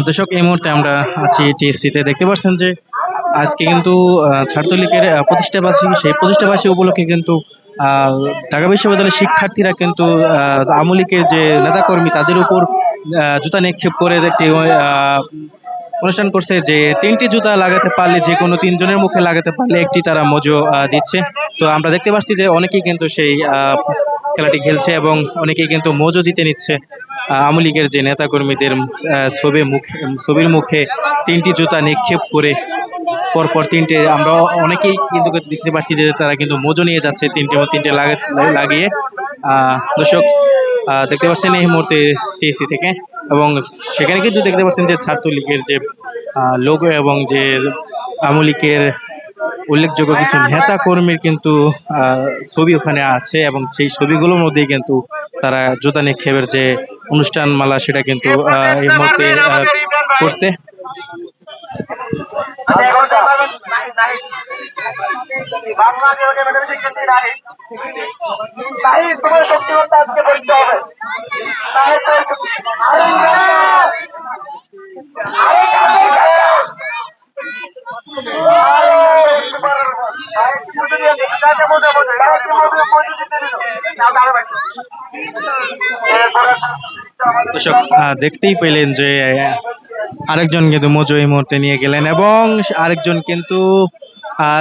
দর্শক, এই মুহূর্তে আমরা আছি টিএসসিতে। দেখতে পাচ্ছেন যে আজকে কিন্তু ছাত্রলীগের প্রতিষ্ঠাবার্ষিকী, সেই প্রতিষ্ঠাবার্ষিকী উপলক্ষে কিন্তু ঢাকা বিশ্ববিদ্যালয়ের শিক্ষার্থীরা কিন্তু আওয়ামী লীগের যে নেতাকর্মী তাদের উপর জুতা নিক্ষেপ করে একটি অনুষ্ঠান করছে, যে 3টি জুতা লাগাতে পারলে, যে কোনো 3 জনের মুখে লাগাতে পারলে একটি তারা মজো দিচ্ছে। তো আমরা দেখতে পাচ্ছি যে অনেকেই কিন্তু সেই খেলাটি খেলছে এবং অনেকেই কিন্তু মজো জিতে নিচ্ছে। আওয়ামী লীগের যে নেতাকর্মীদের ছবির মুখে 3টি জুতা নিক্ষেপ করে পরপর 3টে, আমরা অনেকেই কিন্তু দেখতে পাচ্ছি যে তারা কিন্তু মজো নিয়ে যাচ্ছে 3টে লাগিয়ে। দর্শক, দেখতে পাচ্ছেন এই মুহূর্তে টিএসসি থেকে, এবং সেখানে কিন্তু দেখতে পাচ্ছেন যে ছাত্রলীগের যে লোগো এবং যে আওয়ামী লীগের উল্লেখযোগ্য কিছু নেতা কর্মীর কিন্তু ছবি ওখানে আছে, এবং সেই ছবিগুলোর মধ্যেই কিন্তু তারা জুতা নিক্ষেপের যে অনুষ্ঠান মালা সেটা কিন্তু এই মুহূর্তে করছে। দর্শক, দেখতেই পেলেন যে আরেকজন কিন্তু মজো এই মুহূর্তে নিয়ে গেলেন, এবং আরেকজন কিন্তু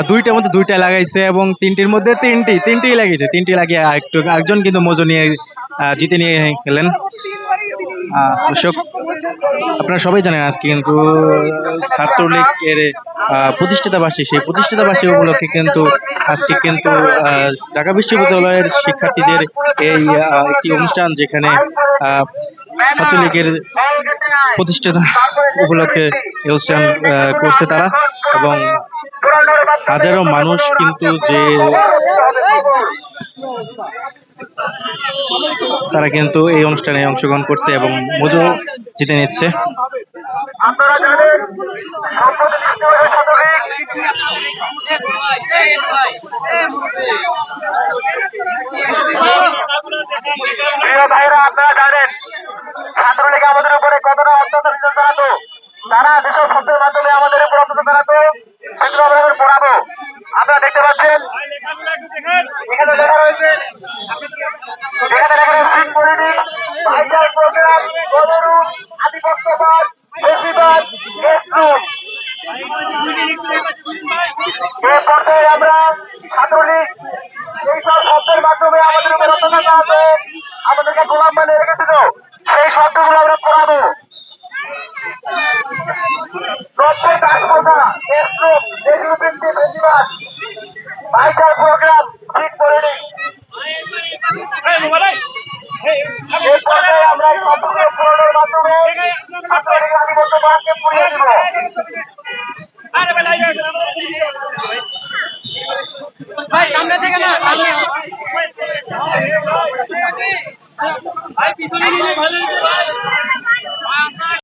দুইটার মধ্যে দুইটা লাগাইছে, এবং 3টির মধ্যে তিনটি লাগিয়েছে। 3টি লাগিয়ে আরেকজন কিন্তু মজো নিয়ে জিতে নিয়ে গেলেন। দর্শক, আপনারা সবাই জানেন আজকে কিন্তু ছাত্রলীগের প্রতিষ্ঠাতা বার্ষিকী, সেই প্রতিষ্ঠাতা বার্ষিকী উপলক্ষে কিন্তু আজকে কিন্তু ঢাকা বিশ্ববিদ্যালয়ের শিক্ষার্থীদের এই একটি অনুষ্ঠান, যেখানে ছাত্রলীগের প্রতিষ্ঠাতা উপলক্ষে এই অনুষ্ঠান করছে তারা, এবং হাজারো মানুষ কিন্তু যে তারা কিন্তু এই অনুষ্ঠানে অংশগ্রহণ করছে এবং মজো জিতে নিচ্ছে। আপনারা জানেন ছাত্রলীগ আমাদের উপরে কতটা অত্যাচার চালাতো, তারা যেসব শব্দের মাধ্যমে আমাদের উপর অত্যাচার চালাতো সেগুলো আমরা পড়াবো। আপনারা দেখতে পাচ্ছেন এখানে লেখা রয়েছে, এখানে লেখা রয়েছে ভাইটাল প্রোগ্রাম, গণরুট, আধিপত্যবাদ, বেশিবাদ, দেশরুট। এই পর্যায়ে আমরা ছাত্রলীগ এইসব শব্দের মাধ্যমে আমাদের উপর অত্যাচার চালাতো, আমাদেরকে গোলাম বানিয়ে রেখেছিল, সেই শব্দগুলো আমরা পড়াবো। ভাইটাল প্রোগ্রাম, ঠিক করে নিই। এই পর্যায়ে আমরা শব্দগুলো পূরণের মাধ্যমে ছাত্রলীগের আধিপত্যবাদকে পুড়িয়ে দিব। ভাই সামনে থেকে না, সামনে ভাই পিছনে ভাই